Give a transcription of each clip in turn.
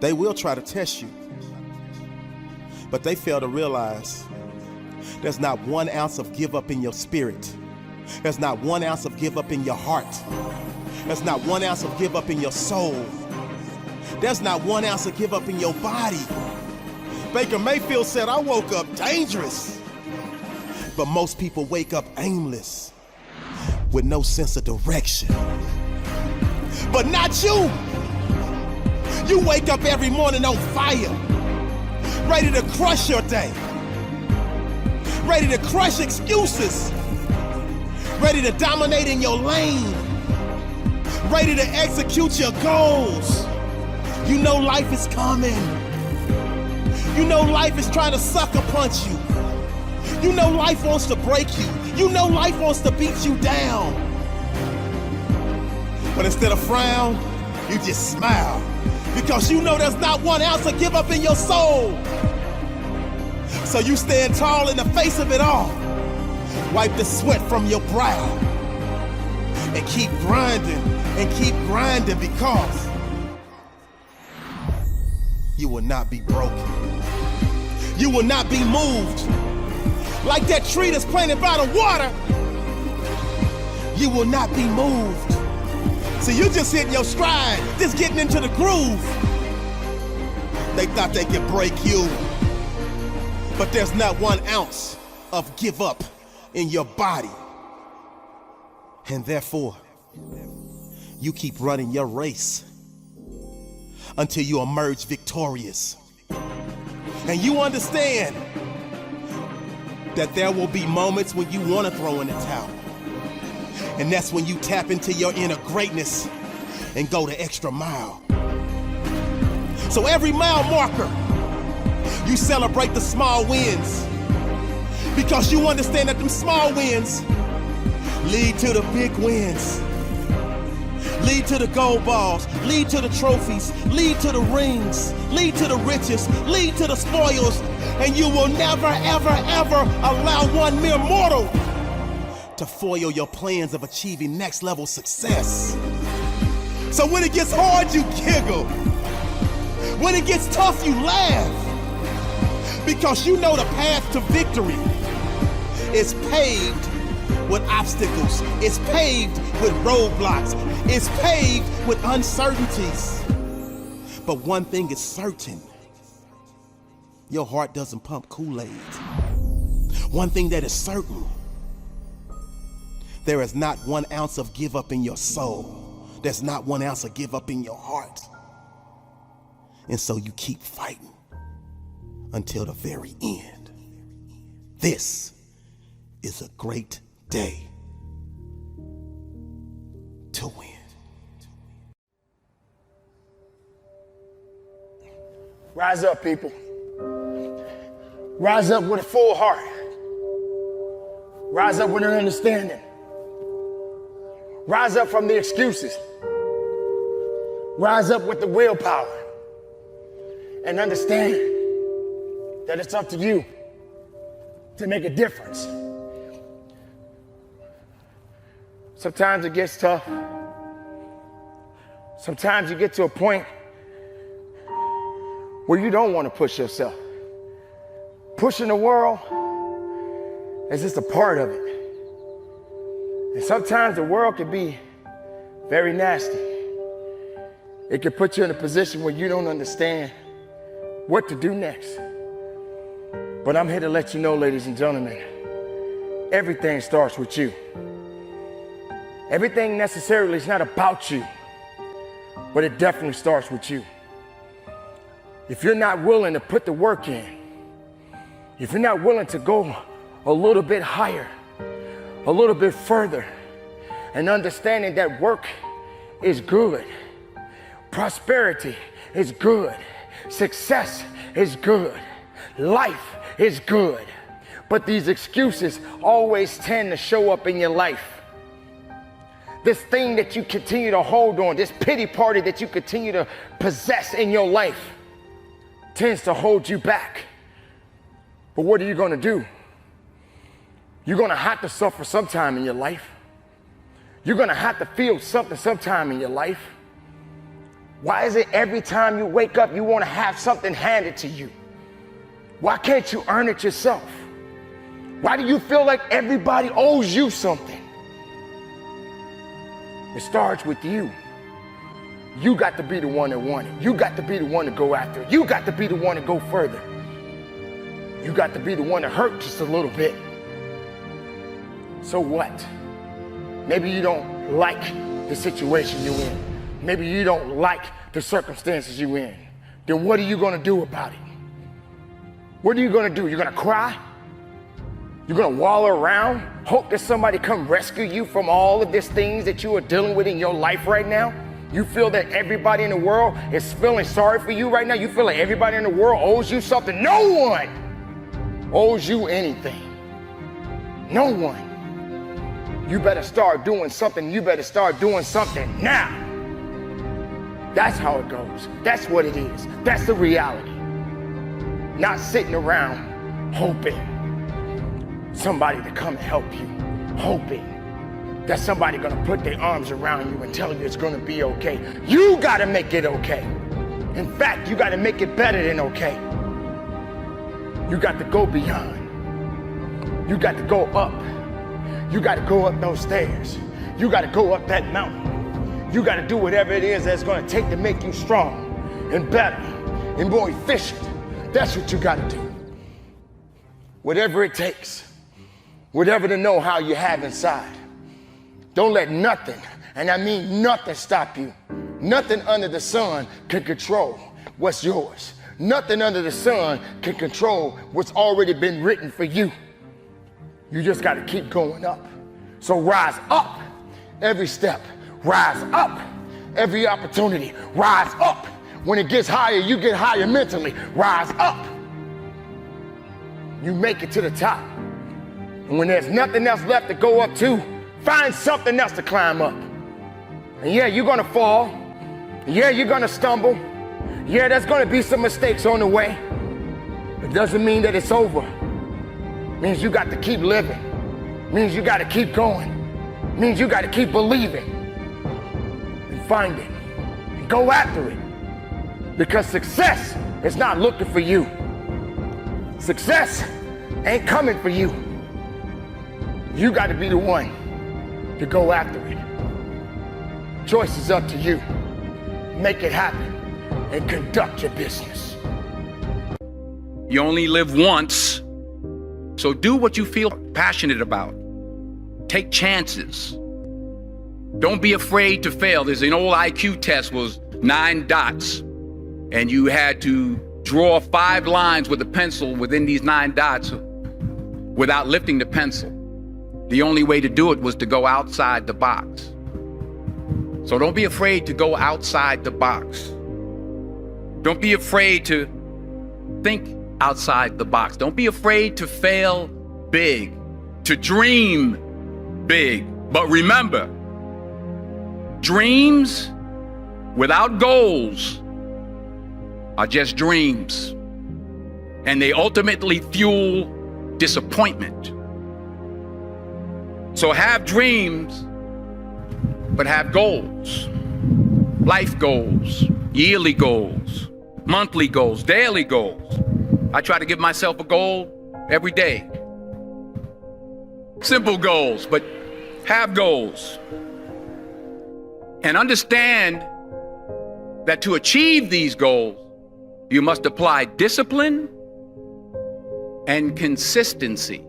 They will try to test you, but they fail to realize there's not 1 ounce of give up in your spirit. There's not 1 ounce of give up in your heart. There's not 1 ounce of give up in your soul. There's not 1 ounce of give up in your body. Baker Mayfield said, I woke up dangerous. But most people wake up aimless, with no sense of direction. But not you. You wake up every morning on fire, ready to crush your day, ready to crush excuses, ready to dominate in your lane, ready to execute your goals. You know life is coming. You know life is trying to sucker punch you. You know life wants to break you. You know life wants to beat you down. But instead of frown, you just smile, because you know there's not 1 ounce of give up in your soul. So you stand tall in the face of it all. Wipe the sweat from your brow and keep grinding because you will not be broken. You will not be moved. Like that tree that's planted by the water, you will not be moved. So you just hitting your stride, just getting into the groove. They thought they could break you, but there's not 1 ounce of give up in your body. And therefore, you keep running your race until you emerge victorious. And you understand that there will be moments when you want to throw in the towel. And that's when you tap into your inner greatness and go the extra mile. So every mile marker, you celebrate the small wins, because you understand that them small wins lead to the big wins, lead to the gold balls, lead to the trophies, lead to the rings, lead to the riches, lead to the spoils, and you will never, ever, ever allow one mere mortal to foil your plans of achieving next level success. So when it gets hard, you giggle. When it gets tough, you laugh, because you know the path to victory is paved with obstacles. It's paved with roadblocks. It's paved with uncertainties. But one thing is certain: your heart doesn't pump Kool-Aid. One thing that is certain: there is not 1 ounce of give up in your soul. There's not 1 ounce of give up in your heart. And so you keep fighting until the very end. This is a great day to win. Rise up, people. Rise up with a full heart. Rise up with an understanding. Rise up from the excuses. Rise up with the willpower. And understand that it's up to you to make a difference. Sometimes it gets tough. Sometimes you get to a point where you don't want to push yourself. Pushing the world is just a part of it. And sometimes the world can be very nasty. It can put you in a position where you don't understand what to do next. But I'm here to let you know, ladies and gentlemen, everything starts with you. Everything necessarily is not about you, but it definitely starts with you. If you're not willing to put the work in, if you're not willing to go a little bit higher, a little bit further, and understanding that work is good, prosperity is good, success is good, life is good, but these excuses always tend to show up in your life. This thing that you continue to hold on, this pity party that you continue to possess in your life, tends to hold you back. But what are you going to do? You're going to have to suffer sometime in your life. You're going to have to feel something sometime in your life. Why is it every time you wake up, you want to have something handed to you? Why can't you earn it yourself? Why do you feel like everybody owes you something? It starts with you. You got to be the one that won it. You got to be the one to go after it. You got to be the one to go further. You got to be the one to hurt just a little bit. So what? Maybe you don't like the situation you're in. Maybe you don't like the circumstances you're in. Then what are you going to do about it? What are you going to do? You're going to cry? You're going to wallow around, hope that somebody come rescue you from all of these things that you are dealing with in your life right now? You feel that everybody in the world is feeling sorry for you right now? You feel like everybody in the world owes you something? No one owes you anything. No one. You better start doing something. You better start doing something now. That's how it goes. That's what it is. That's the reality. Not sitting around hoping somebody to come and help you, hoping that somebody gonna put their arms around you and tell you it's gonna be okay. You gotta make it okay. In fact, you gotta make it better than okay. You got to go beyond. You got to go up. You got to go up those stairs. You got to go up that mountain. You got to do whatever it is that's gonna take to make you strong and better and more efficient. That's what you got to do. Whatever it takes. Whatever the know-how you have inside. Don't let nothing, and I mean nothing, stop you. Nothing under the sun can control what's yours. Nothing under the sun can control what's already been written for you. You just got to keep going up. So rise up every step. Rise up every opportunity. Rise up. When it gets higher, you get higher mentally. Rise up. You make it to the top. And when there's nothing else left to go up to, find something else to climb up. And yeah, you're gonna fall. Yeah, you're gonna stumble. Yeah, there's gonna be some mistakes on the way. It doesn't mean that it's over. It means you got to keep living. It means you got to keep going. It means you got to keep believing and finding and go after it. Because success is not looking for you. Success ain't coming for you. You got to be the one to go after it. Choice is up to you. Make it happen and conduct your business. You only live once, so do what you feel passionate about. Take chances. Don't be afraid to fail. There's an old IQ test, was 9 dots, and you had to draw 5 lines with a pencil within these 9 dots without lifting the pencil. The only way to do it was to go outside the box. So don't be afraid to go outside the box. Don't be afraid to think outside the box. Don't be afraid to fail big, to dream big. But remember, dreams without goals are just dreams, and they ultimately fuel disappointment. So have dreams, but have goals. Life goals, yearly goals, monthly goals, daily goals. I try to give myself a goal every day. Simple goals, but have goals. And understand that to achieve these goals, you must apply discipline and consistency.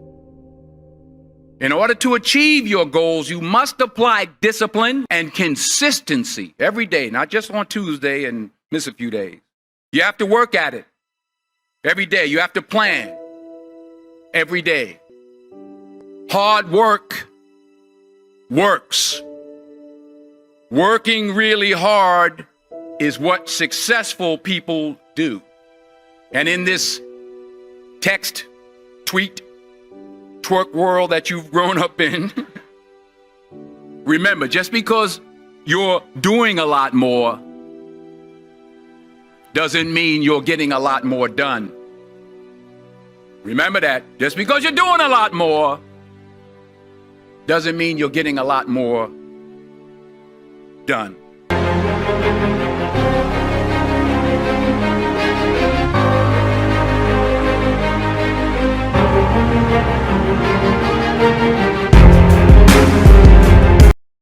In order to achieve your goals, you must apply discipline and consistency every day, not just on Tuesday and miss a few days. You have to work at it every day. You have to plan every day. Hard work works. Working really hard is what successful people do. And in this text, tweet, twerk world that you've grown up in, remember, just because you're doing a lot more doesn't mean you're getting a lot more done. Remember that. Just because you're doing a lot more doesn't mean you're getting a lot more done. you.